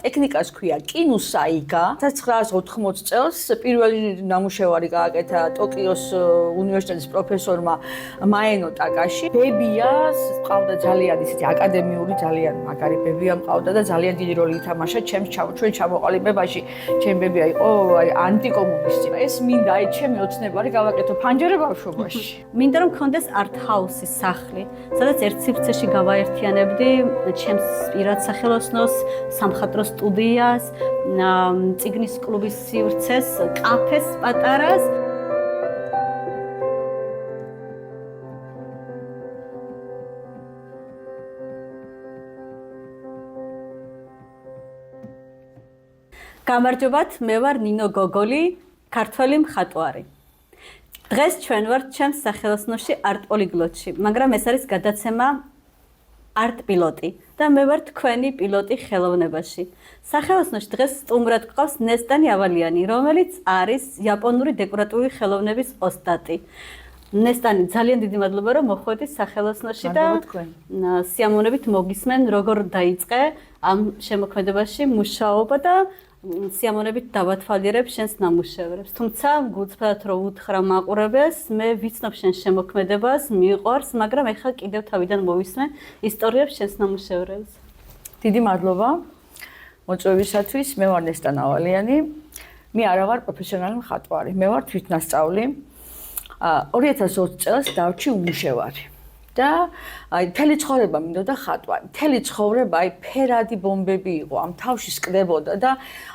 ტექნიკას ქვია კინუსაიგა. 1980 წელს პირველი ნამუშევარი გააკეთა ტოკიოს უნივერსიტეტის პროფესორმა მაენო ტაკაში. ბებიას ყავდა ძალიან ისეთი აკადემიური, ძალიან მაგარი ბებია მყავდა და ძალიან დიდი როლი ითამაშა ჩვენ ჩამოყალიბებაში. ჩემი ბებია იყო ანტიკომუნისტი. ეს მინდა აი ჩემი ოცნებარი გავაკეთო ფანჯარა ბავშვობაში. მინდა რომ მქონდეს art house-ის სახლი, სადაც ერთ სივრცეში გავაერთიანებდი ჩემს პირად სახელოსნოს, სამხატვრო სტუდიას, წიგნის კლუბის სივრცეს, კაფეს პატარას. გამარჯობათ, მე ვარ ნინო გოგოლი, ქართველი მხატვარი. დღეს ჩვენ ვართ ჩემს სახელოსნოში art polyglotში, მაგრამ ეს არის გადაცემა art piloti და მე ვარ თქვენი პილოტი ხელოვნებაში. სახელოსნოში დღეს სტუმრად გვყავს ნესტანი ავალიანი, რომელიც არის იაპონური დეკორატიული ხელოვნების ოსტატი. ნესტანი, ძალიან დიდი მადლობა რომ მოხვედი სახელოსნოში და სიამოვნებით მოგისმენ როგორ დაიწყე ამ შემოქმედებაში მუშაობა და სიამოვნებით დავათვალიერებ შენს ნამუშევრებს. თუმცა გულწრფელად რო უთხრა მაყურებელს, მე ვიცნობ შენ შემოქმედებას, მიყვარს, მაგრამ ეხლა კიდევ თავიდან მოვისმენ ისტორიებს შენს ნამუშევრებს. დიდი მადლობა მოწვევისათვის. მე ვარ ნესტანი ავალიანი. მე არა ვარ პროფესიონალი მხატვარი. მე ვარ თვითნასწავლი. 2020 წელს დავჭი უმუშევარი. და აი მთელი ცხოვრება მინდოდა ხატვა. მთელი ცხოვრება აი ფერადი ბომბები იყო, ამ თავში სკდებოდა და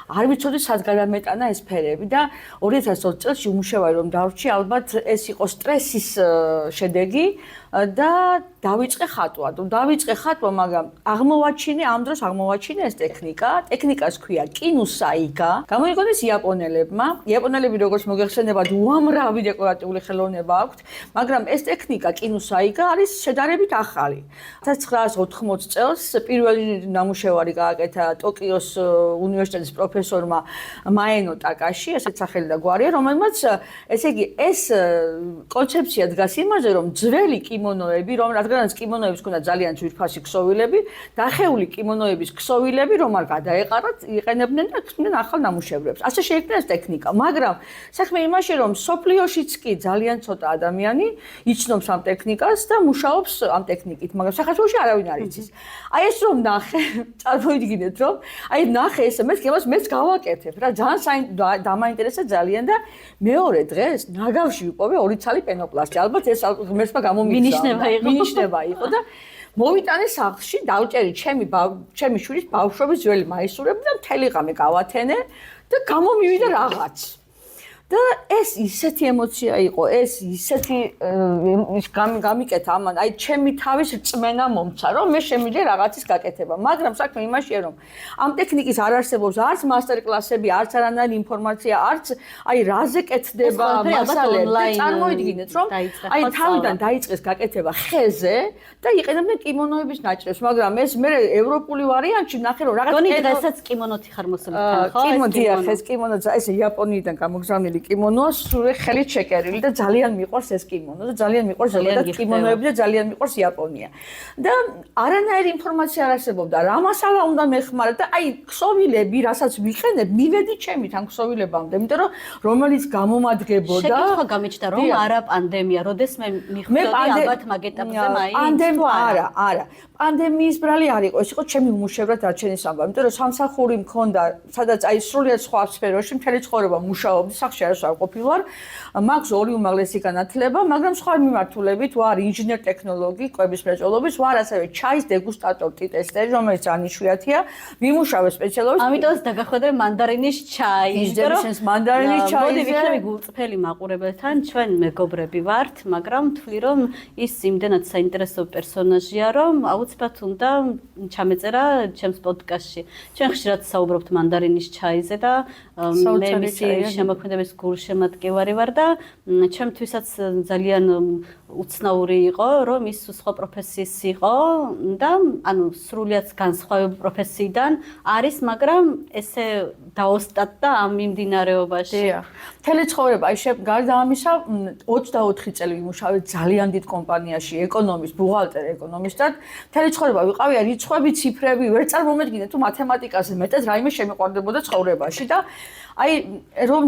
არ ვიცოდი სად გადამეტანა ეს ფერები და 2020 წელს უმუშევარი რომ დავრჩი, ალბათ ეს იყო სტრესის შედეგი და დავიწყე ხატვა. დავიწყე ხატვა, მაგრამ ამ დროს აღმოვაჩინე ეს ტექნიკა. ტექნიკას ქვია კინუსაიგა. გამოიგონეს იაპონელებმა. იაპონელები როგორც მოგეხსენებათ, უამრავი დეკორატიული ხელოვნება აქვთ, მაგრამ ეს ტექნიკა კინუსაიგა არის შედარებით ახალი. 1980 წელს პირველი ნამუშევარი გააკეთა ტოკიოს უნივერსიტეტის პროფესორმა მაენო ტაკაში, ესეც სახელი და გვარია, რომელმაც ესე იგი ეს კონცეფცია დგას იმაზე, რომ ძველი კიმონოები, რადგანაც კიმონოებს ჰქონდა ძალიან ძვირფასი ქსოვილები, დახეული კიმონოების ქსოვილები რომ არ გადაეყარათ, იყენებდნენ და ქმნიან ახალ ნამუშევრებს. ასე შეიქმნა ეს ტექნიკა, მაგრამ საქმე იმაში, რომ სოფლიოშიც კი ძალიან ცოტა ადამიანი იცნობს ამ ტექნიკას და მუშაობს ამ ტექნიკით, მაგრამ საქართველოში არავინ არ იცის. აი ეს რომ ნახე, წარმოიდგინეთ რომ აი ნახე ეს მეც გავაკეთებ რა, ძალიან დამაინტერესა ძალიან და მეორე დღეს ნაგავში ვიპოვე 2 ცალი პენოპლასტი. ალბათ ეს ღმერთმა მინიშნება იყო და მოვიტანე სახლში, დავჭერი ჩემი შვილის ბავშვობის ძველი მაისურები და მთელი ღამე გავათენე და გამომივიდა რაღაც. და ეს ისეთი ემოცია იყო, ეს ისეთი გამიკეთა ამან, აი ჩემი თავის რწმენა მომცა, რომ მე შემიძლია რაღაცის გაკეთება, მაგრამ საქმე იმაშია, რომ ამ ტექნიკის არ არსებობს არც მასტერკლასები, არც არანაირი ინფორმაცია, არც აი რაზე კეთდება მასალები და წარმოიდგინეთ, რომ აი თავიდან დაიწყეს გაკეთება ხეზე და იყენებდნენ კიმონოების ნაჭრებს, მაგრამ ეს მე ევროპული ვარიანტში ნახე, რომ რაღაც გონი დღესაც კიმონოთი ხარ მოსულითან, ხო? ეს კიმონო ეს იაპონიიდან გამოგზავნილი კიმონოა სულ ხელით შეკერილი და ძალიან მიყვარს ეს კიმონო და ძალიან მიყვარს ზოგადად კიმონოები და ძალიან მიყვარს იაპონია. და არანაირი ინფორმაცია არ არსებობდა, რა მასალა უნდა მეხმარა და აი ქსოვილები, რასაც ვიყენებ, მივედი ჩემით ამ ქსოვილებამდე, იმიტომ რომ რომელიც გამომადგებოდა. შეკითხვა გამიჩნდა რომ არა პანდემია, როდეს მე მიხვდები ალბათ მაგ ეტაპზე მაინც. პანდემია არა. პანდემიის ბრალი არ იყო, ეს იყო ჩემი უმუშევრად არჩენის ამბავი, იმიტომ რომ სამსახური მქონდა, სადაც აი სრულიად სხვა სფეროში მთელი ცხოვრება მუშაობდი, სახში არ ყოფილვარ, მაქვს 2 უმაღლესი განათლება, მაგრამ სხვა მიმართულებით ვარ ინჟინერ-ტექნოლოგი, კვების მრეწველობის, ვარ ასევე ჩაის დეგუსტატორი ტესტერი, რომელიც ძალიან იშვიათია, ვიმუშავე სპეციალობით. ამიტომაც დაგახვედრე მანდარინის ჩაი. ისდევს მანდარინის ჩაი. მოდი ვიქნები გულწრფელი მაყურებელთან, ჩვენ მეგობრები ვართ, მაგრამ ვთვლი რომ ის იმდენად საინტერესო პერსონაჟია, რომ აუცილებლად უნდა ჩამეწერა ჩემს პოდკასტში. ჩვენ ხშირად საუბრობთ მანდარინის ჩაიზე და მე მისი შემოქმედების გულშემატკივარი ვარ და ჩემთვისაც ძალიან უცნაური იყო, რომ ის სხვა პროფესიის იყო და ანუ სრულიად განსხვავებული პროფესიიდან არის, მაგრამ ესე დაოსტატ და ამ მიმდინარეობაში. დიახ. მთელი ცხოვრება, გარდა ამისა, 24 წელი ვიმუშავე ძალიან დიდ კომპანიაში, ეკონომისტ, ბუღალტერ ეკონომისტად. მთელი ცხოვრება ვიყავი რიცხვები, ციფრები, ვერ წარმომედგინე თუ მათემატიკაზე მეტად რაიმე შემიყვარდებოდა ცხოვრებაში და აი რომ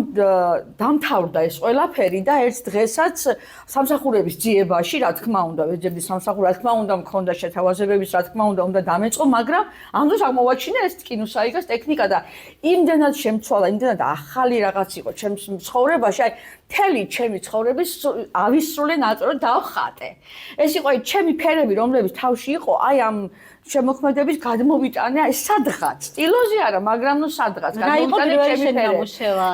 დამთავრდა ეს ყველაფერი და ერთ დღესაც სამსახურების ძიებაში, რა თქმა უნდა, ვეძებდი სამსახური, რა თქმა უნდა, მქონდა შეთავაზებების, რა თქმა უნდა დამეწყო, მაგრამ ამ დროს აღმოვაჩინე ეს კინოსაიგას ტექნიკა და იმდენად შემცვალა, იმდენად ახალი რაღაც იყო ჩემს ცხოვრებაში, აი მთელი ჩემი ცხოვრების ავისრულე ნაწილი დავხატე. ეს იყო აი ჩემი ფერები, რომლებიც თავში იყო, აი ამ შემოქმედების გადმოვიტანე აი სადღაც, სტილოზე არა, მაგრამ ნუ სადღაც გადმოვიტანე ჩემი ფერები.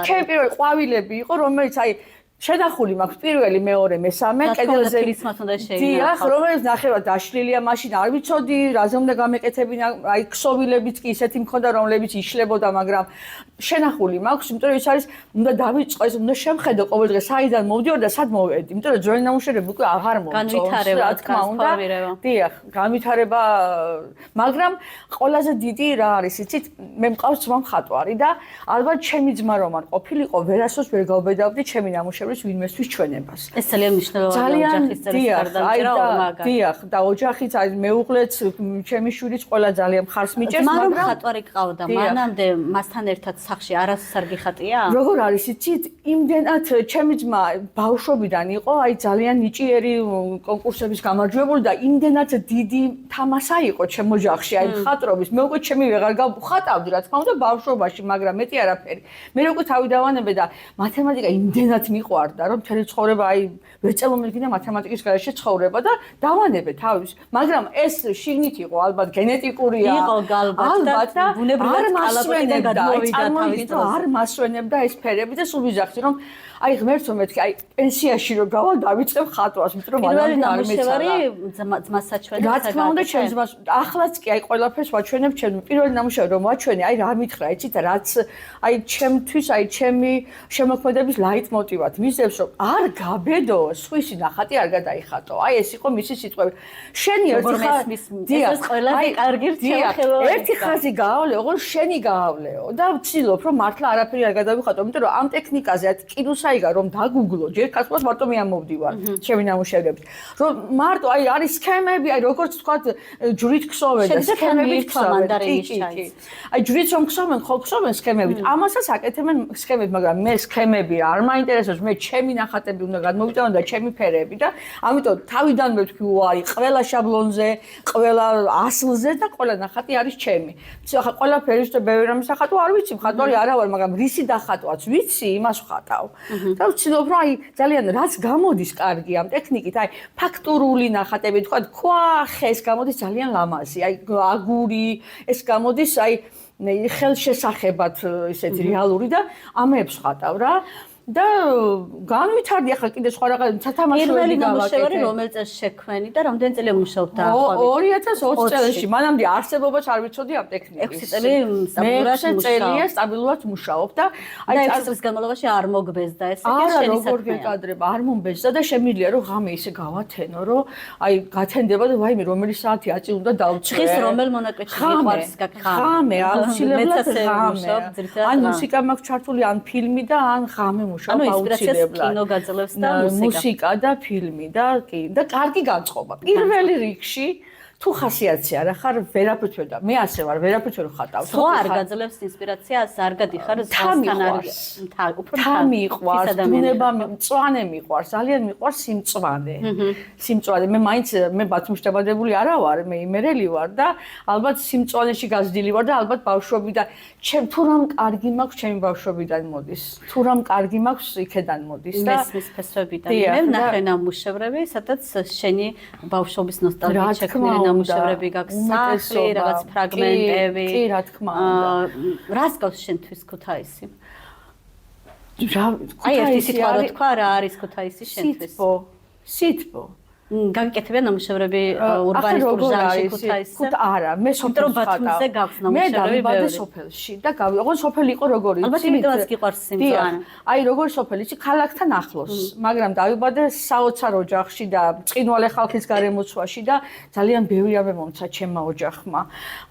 ჩემი პირველი ყვავილები იყო, რომელიც აი შედახული მაქვს პირველი, მეორე, მესამე, კედელზე ფლისმაც უნდა შეინახო. დიახ, რომელიც ნახევრად დაშლილია, მაშინ არ ვიცოდი, რაზე უნდა გამეკეთებინა, აი ქსოვილებიც კი ისეთი მქონდა, რომლებიც იშლებოდა, მაგრამ შენახული მაქვს, იმიტომ რომ ის არის, უნდა დავიწყო, ეს უნდა შევხედო ყოველ დღე, საიდან მოვდიოდი და სად მოვედი, იმიტომ რომ ძველი ნამუშევრები უკვე აღარ მომწონს. განვითარება, რა თქმა უნდა. დიახ, განვითარება, მაგრამ ყველაზე დიდი რა არის, იცით, მე მყავს ძმა მხატვარი და ალბათ ჩემი ძმა რომ არ ყოფილიყო, ვერასოდეს ვერ გავბედავდი ჩემი ნამუშევრის ვინმესთვის ჩვენებას. ეს ძალიან მნიშვნელოვანია ოჯახის წესრიგს და დიახ, და ოჯახიც აი მეუღლეც, ჩემი შვილიც ყველა ძალიან მხარს მიჭერს, მაგრამ მხატვარი ყავდა, მანამდე მასთან ერთად სახში არასოდეს არ გიხატია? როგორ არის იცით, იმდენად ჩემი ძმა ბავშვობიდან იყო, აი ძალიან ნიჭიერი კონკურსების გამარჯვებული და იმდენად დიდი თამასა იყო ჩემ ოჯახში, აი მხატვრობის. მე უკვე ჩემი ვეღარ გავხატავდი, რა თქმა უნდა, ბავშვობაში, მაგრამ მეტი არაფერი. მე უკვე თავი დავანებე და მათემატიკა იმდენად მიყვარდა, რომ მთელი ცხოვრება აი ვერ წელომედგინა მათემატიკის გარეშე ცხოვრება და დავანებე თავის. მაგრამ ეს შიგნით იყო, ალბათ გენეტიკურია. იყო ალბათ და ბუნებრივად კალაპოტიდან გადმოვიდა თავის დროს. არ მასვენებდა ეს ფერები და სულ ვიძახდი, რომ აი ღმერთო მეთქი, აი პენსიაში რომ გავალ დავიწყებ ხატვას, იმიტომ რომ მანამდე არ მეცადა. ძმას საჩვენებს. რა თქმა უნდა, ჩემს ძმას ახლაც კი აი ყველაფერს ვაჩვენებ ჩემ პირველი ნამუშევარი რომ ვაჩვენე, აი რა მითხრა, იცით, რაც აი ჩემთვის, აი ჩემი შემოქმედების ლაიტმოტივად მისდევს, რომ არ გაბედო, სხვისი ნახატი არ გადაიხატო. აი ეს იყო მისი სიტყვები. შენი ერთი ხაზი, ეს ყველაფერი კარგი რჩევხელოა. ერთი ხაზი გაავლეო, ოღონდ შენი გაავლეო და ვცდილობ, რომ მართლა არაფერი არ გადავიხატო, იმიტომ რომ ამ ტექნიკაზე კინოსაიგა რომ დაგუგლო, ჯერ კაცმას მარტო მე ამოვდივარ ჩემი ნამუშევრებით. რომ მარტო აი არის სქემები, აი როგორც თქვა, ჯვრით ქსოვენ და სქემებით ქსოვენ. აი ჯვრით რომ ქსოვენ, ხო ქსოვენ სქემებით. ამასაც აკეთებენ სქემებით, მაგრამ მე სქემები არ მაინტერესებს, მე ჩემი ნახატები უნდა გადმოვიტანო და ჩემი ფერები და ამიტომ თავიდანვე ვთქვი, უარი, ყველა შაბლონზე, ყველა ასლზე და ყველა ნახატი არის ჩემი. ახლა ყველა ფერის და ბევრი რამის ახატო არ ვიცი, მხატვარი არა ვარ, მაგრამ რისი დახატვაც ვიცი, იმას ვხატავ. და ვცდილობ, რომ აი ძალიან რაც გამოდის კარგი ამ ტექნიკით, აი ფაქტურული ნახატები, თქვა, ხეს გამოდის ძალიან ლამაზი, აი აგური, ეს გამოდის აი ხელშესახებად ისეთი რეალური და ამებს ვხატავ რა. და განვითარდი ახლა კიდე სხვა რაღაც სათამაშოები გამოვაკეთე. რომელიც წელს შექმენი და რამდენი წელი მუშაობთ დაახლოებით? 2020 წელში. მანამდე არსებობაც არ ვიცოდი ამ ტექნიკის. 6 წელი სტაბილურად მუშაობ და აი 6 წლის განმავლობაში არ მოგბეზდა ეს ეგ შენი როგორ გეკადრება, არ მომბეზდა და შემიძლია რომ ღამე ისე გავათენო, რომ აი გათენდება და ვაიმე რომელი საათი აწი უნდა დავწვე. ხის რომელ მონაკვეთში მიყვარს ღამე, აუცილებლად ღამე. ან მუსიკა მაქვს ჩართული, ან ფილმი და ან ღამე ანუ ინსპირაციას კინო გაძლევს და მუსიკა და ფილმი და კი და კარგი განწყობა. პირველი რიგში თუ ხასიათზე არ ხარ ვერაფერს ვერ და მე ასე ვარ ვერაფერს ვერ ხატავ. თუ არ გაძლევს ინსპირაციას, არ გადიხარ ზღასთან არის უფრო თან მიყვარს, ბუნება მწვანე მიყვარს, ძალიან მიყვარს სიმწვანე. სიმწვანე. მე მაინც მე ბათუმშტაბადებული არა ვარ, მე იმერელი ვარ და ალბათ სიმწვანეში გაზრდილი ვარ და ალბათ ბავშვობიდან ჩემ თუ რამ კარგი მაქვს ჩემი ბავშვობიდან მოდის. თუ რამ კარგი მაქვს იქედან მოდის და მესმის ფესვებიდან. მე ვნახე ნამუშევრები, სადაც შენი ბავშვობის ნოსტალგია შექმნილი ნამუშევრები გაქვს სახლი, რაღაც ფრაგმენტები. კი, რა თქმა უნდა. რას გავს შენთვის ქუთაისი? რა, აი ერთი სიტყვა რა თქვა, რა არის ქუთაისი შენთვის? სიტყვა. გაგიკეთებია ნამუშევრები ურბანისტურ ჟანრში ქუთაისზე? არა, მე სოფელში ბათუმზე გაქვს ნამუშევრები მე სოფელში და ოღონდ სოფელი იყო როგორი ალბათ იმიტომაც გიყვარს სიმწვანე. აი როგორ სოფელი იცი ქალაქთან ახლოს, მაგრამ დავიბადე საოცარ ოჯახში და წინვალე ხალხის გარემოცვაში და ძალიან ბევრი რამე მომცა ჩემმა ოჯახმა.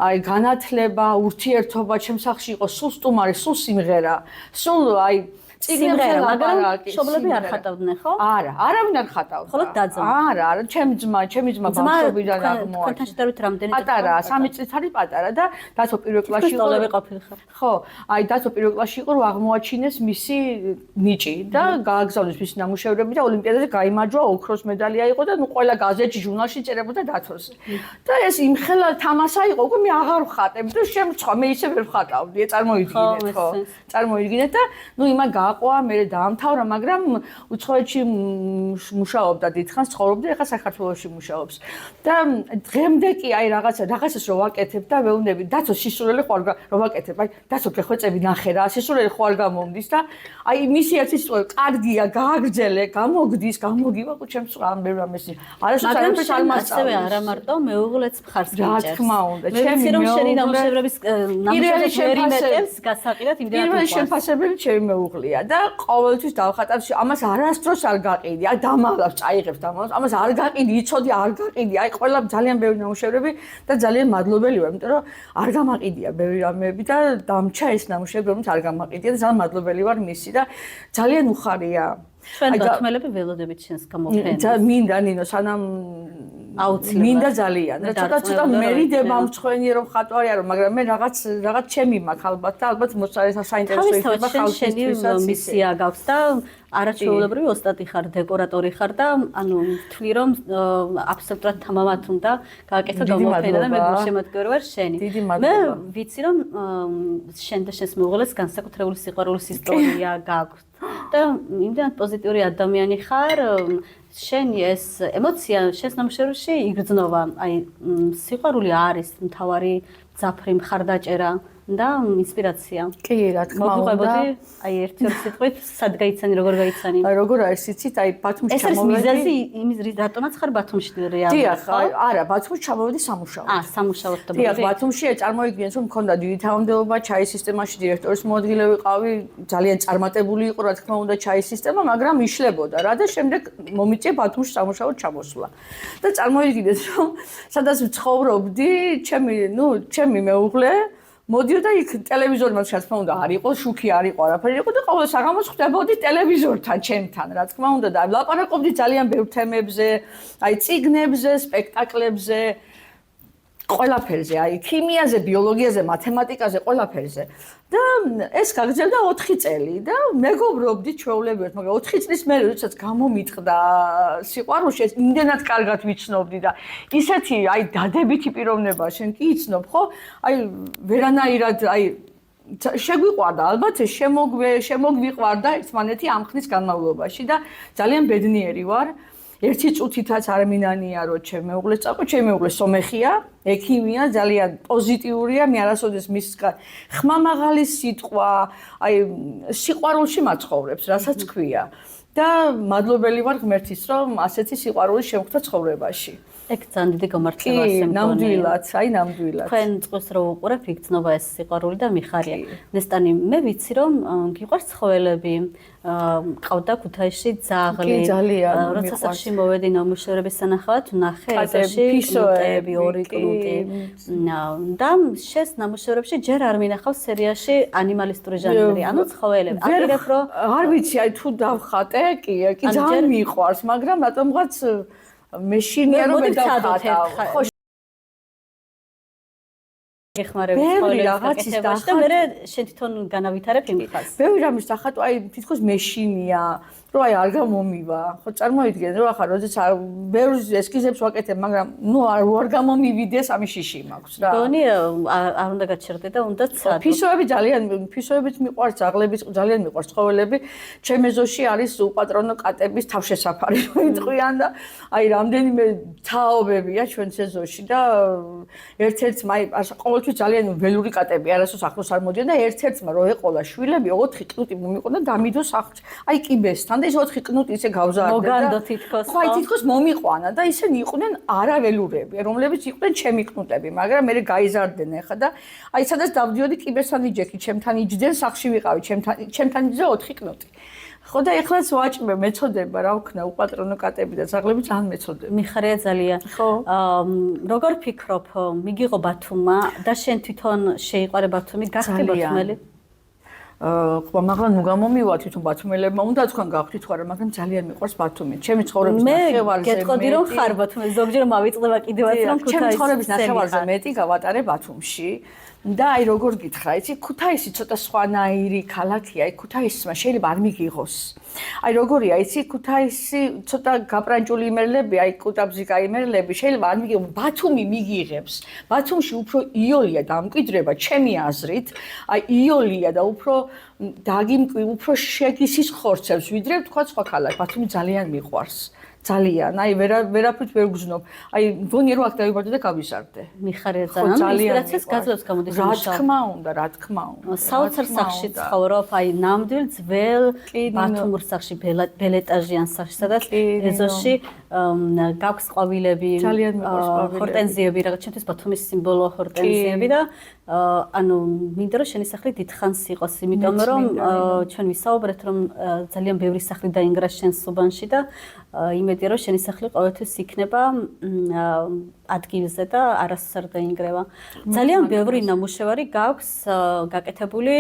აი განათლება, ურთიერთობა ჩემს სახლში იყო სულ სტუმარი, სულ სიმღერა, სულ აი სიმღერა, მაგრამ მშობლები არ ხატავდნენ, ხო? არა, არავინ არ ხატავდა. ხოლო დაძმა. არა, ჩემი ძმა ბავშვობიდან აღმოაჩინა. თქვენთან შედარებით რამდენი წელი? პატარა, 3 წლის არის პატარა და დათო პირველ კლასში იყო. სკოლები ყოფილიყო. ხო, აი დათო პირველ კლასში იყო, რომ აღმოაჩინეს მისი ნიჭი და გააგზავნეს მისი ნამუშევრები და ოლიმპიადაზე გაიმარჯვა, ოქროს მედალი აიღო და ნუ ყველა გაზეთში, ჟურნალში წერებოდა დათოს. და ეს იმხელა თამასა იყო, უკვე მე აღარ ვხატებ და შემწყვა, მე ისე ვერ ვხატავდი, წარმოიდგინეთ, ხო? წარმოიდგინეთ და ნუ იმან გააყვა, მე დაამთავრა, მაგრამ უცხოეთში მუშაობდა დიდხანს, ცხოვრობდა, ეხლა საქართველოში მუშაობს. და დღემდე კი აი რაღაცას რო ვაკეთებ და ვეუბნები, დაცო სისულელი ხო არ რო ვაკეთებ, აი დაცო გეხვეწები ნახე რა, სისულელი ხო არ გამომდის და აი მისი ერთი სიტყვა, კარგია, გააგრძელე, გამოგდის, გამოგივა, ხო ჩემს ამბერ რამეს. არასოდეს არ მასწავლე. ასევე არა მარტო მეუღლეც მხარს გიჭერს. რა თქმა უნდა, ჩემი რომ ნამუშევრების ნამუშევრებს გასაყიდად იმდენად პირველი შემფასებელი ჩემი მეუღლეა და ყოველთვის დავხატავ, ამას არასდროს არ გაყიდი, აი დამალავს, წაიღებს დამალავს, ამას არ გაყიდი, იცოდი, არ გაყიდი, აი ყველა ძალიან ბევრი ნამუშევრები და ძალიან მადლობელი ვარ, იმიტომ რომ არ გამაყიდია ბევრი რამეები და დამჩა ეს ნამუშევრები, რომელიც არ გამაყიდია და ძალიან მადლობელი ვარ მისი და ძალიან უხარია. ჩვენ გათმელები ველოდებით შენს გამოფენას. მინდა ნინო, სანამ აუცილებლად. მინდა ძალიან. ცოტა მერიდება მწვენიე რომ ხატვარი არო, მაგრამ მე რაღაც ჩემი მაქვს ალბათ და ალბათ საინტერესო იქნება ხალხისთვისაც. მისია გაქვს და არაჩვეულებრივი ოსტატი ხარ, დეკორატორი ხარ და ანუ ვთვლი რომ აბსოლუტურად თამამად უნდა გააკეთო გამოფენა და მე გულშემატკივარი ვარ შენი. მე ვიცი რომ შენ და შენს მეუღლეს განსაკუთრებული სიყვარულის ისტორია გაქვს. და იმდენად პოზიტიური ადამიანი ხარ, შენი ეს ემოცია შენს ნამუშევრებში იგრძნობა, აი სიყვარული არის მთავარი ძაფრი მხარდაჭერა და ინსპირაცია. კი, რა თქმა უნდა. მოგიყვებოდი, აი ერთ-ერთი სიტყვით, სად გაიცანი, როგორ გაიცანი? როგორ არის იცით, აი ბათუმში ჩამოვედი. ეს არის მიზეზი იმის რატომაც ხარ ბათუმში რეალურად? დიახ, არა, ბათუმში ჩამოვედი სამუშაოდ. სამუშაოდ და დიახ, ბათუმში წარმოვიდგინეთ, რომ მქონდა დიდი თანამდებობა ჩაის სისტემაში, დირექტორის მოადგილე ვიყავი, ძალიან წარმატებული იყო, რა თქმა უნდა, ჩაის სისტემა, მაგრამ იშლებოდა რა და შემდეგ მომიწია ბათუმში სამუშაოდ ჩამოსვლა. და წარმოვიდგინეთ, რომ სადაც ვცხოვრობდი, ჩემი მეუღლე მოდიოდა იქ ტელევიზორი მას რა თქმა უნდა არ იყო, შუქი არ იყო, არაფერი იყო და ყოველ საღამოს ხვდებოდი ტელევიზორთან, ჩემთან, რა თქმა უნდა და ვლაპარაკობდი ძალიან ბევრ თემებზე, აი წიგნებზე, სპექტაკლებზე, ყველაფერზე, აი ქიმიაზე, ბიოლოგიაზე, მათემატიკაზე, ყველაფერზე. და ეს გაგრძელდა 4 წელი და მეგობრობდი ჩვეულებრივად, მაგრამ 4 წლის მერე როდესაც გამომიტყდა სიყვარულში, ეს იმდენად კარგად ვიცნობდი და ისეთი აი დადებითი პიროვნება შენ კი იცნობ, ხო? აი ვერანაირად აი შეგვიყვარდა, ალბათ შემოგვიყვარდა ერთმანეთი ამ ხნის განმავლობაში და ძალიან ბედნიერი ვარ. ერთი წუთითაც არ მინანია რომ ჩემი მეუღლეს წაყვე, ჩემი მეუღლე სომეხია, ექიმია, ძალიან პოზიტიურია, მე არასოდეს მის ხმამაღალი სიტყვა, აი სიყვარულში მაცხოვრებს, რასაც ქვია. და მადლობელი ვარ ღმერთის, რომ ასეთი სიყვარული შემხვდა ცხოვრებაში. ეგ ძალიან დიდი გამართლება ასე მგონია. ნამდვილად, აი ნამდვილად. თქვენ წყვილს რო უყურებ, იგრძნობა ეს სიყვარული და მიხარია. ნესტანი, მე ვიცი რომ გიყვარს ცხოველები, ყავდა ქუთაისში ძაღლი. კი, ძალიან. როცა სახში მოვედი ნამუშევრების სანახავად, ვნახე ეზოში კნუტები, 2 კნუტი. და შენს ნამუშევრებში ჯერ არ მინახავს სერიაში ანიმალისტური ჟანრი, ანუ ცხოველები. აპირებ რომ არ ვიცი, აი თუ დავხატე, კი ძალიან მიყვარს, მაგრამ რატომღაც მეშინია რომ დავხატავ. ხო ეხმარები ცხოველების გაკეთებაში და მე შენ თვითონ განავითარებ იმ ხალხს. ბევრი რამის დახატვა, აი თითქოს მეშინია, რომ აი არ გამომივა. ხო წარმოიდგენ, რომ ახლა როდესაც ბევრი ესკიზებს ვაკეთებ, მაგრამ ნუ არ გამომივიდეს, ამის შიში მაქვს რა. გონი არ უნდა გაჩერდე და უნდა ცადო. ფისოებიც მიყვარს, ძაღლები ძალიან მიყვარს, ცხოველები. ჩემ ეზოში არის უპატრონო კატების თავშესაფარი, რომ იტყვიან და აი რამდენიმე თაობებია ჩვენს ეზოში და ერთ-ერთ აი ყოველთვის ყოველთვის ძალიან ველური კატები არასოს ახლოს არ მოდიან და ერთ-ერთმა რო ეყოლა შვილები 4 კნუტი მომიყო და დამიდო სახლში. აი კიბესთან და ეს 4 კნუტი ისე გავზარდა და მოგანდო თითქოს. ხო, აი თითქოს მომიყვანა და ისინი იყვნენ არაველურები, რომლებიც იყვნენ ჩემი კნუტები, მაგრამ მე გაიზარდნენ ახლა და აი სადაც დავდიოდი კიბესთან იჯექი, ჩემთან იჯდნენ, სახლში ვიყავი, ჩემთან იჯდა 4 კნუტი. ხო და ეხლაც ვაჭმე მეწოდება რა ვქნა უპატრონო კატები და ძაღლები ძალიან მეწოდება. მიხარია ძალიან. ხო. როგორ ფიქრობ, მიგიღო ბათუმმა და შენ თვითონ შეიყვარე ბათუმი, გახდი ბათუმელი? ხო, მაგრამ ნუ გამომივა თვითონ ბათუმელებმა უნდა თქვენ გავხდით ხო არა, მაგრამ ძალიან მიყვარს ბათუმი. ჩემი ცხოვრების ნახევარზე მე გეტყოდი რომ ხარ ბათუმელი, ზოგჯერ მავიწყდება კიდევაც რომ ქუთაისში. ჩემი ცხოვრების ნახევარზე მეტი გავატარე ბათუმში. და აი როგორ გითხრა, იცი, ქუთაისი ცოტა სხვანაირი ქალაქია, აი ქუთაისმა შეიძლება არ მიგიღოს. აი როგორია, იცი, ქუთაისი ცოტა გაპრანჭული იმერლები, აი კუტაბზიკა იმერლები შეიძლება არ მიგიღოს, ბათუმი მიგიღებს. ბათუმში უფრო იოლია დამკვიდრება, ჩემი აზრით, აი იოლია და უფრო დაგიმკვი, უფრო შეგისის ხორცებს, ვიდრე თქვა სხვა ქალაქი. ბათუმი ძალიან მიყვარს. ძალიან, აი ვერაფრით ვერ გძნობ. აი მგონია რომ აქ დავიბარდე და გავიზარდე. მიხარია ძალიან. ინსპირაციას გაძლევს გამოდის მუშაობა. რა თქმა უნდა, რა თქმა უნდა. საოცარ სახლში ცხოვრობ, აი ნამდვილ ძველ ბათუმურ სახლში, ბელეტაჟიან სახლში, სადაც ეზოში გაქვს ყვავილები, ჰორტენზიები, რაღაც ჩემთვის ბათუმის სიმბოლო ჰორტენზიები და ანუ მინდა რომ შენი სახლი დიდხანს იყოს, იმიტომ რომ ჩვენ ვისაუბრეთ რომ ძალიან ბევრი სახლი დაინგრა შენს უბანში და იმედია რომ შენი სახლი ყოველთვის იქნება ადგილზე და არასდროს არ დაინგრევა. ძალიან ბევრი ნამუშევარი გაქვს გაკეთებული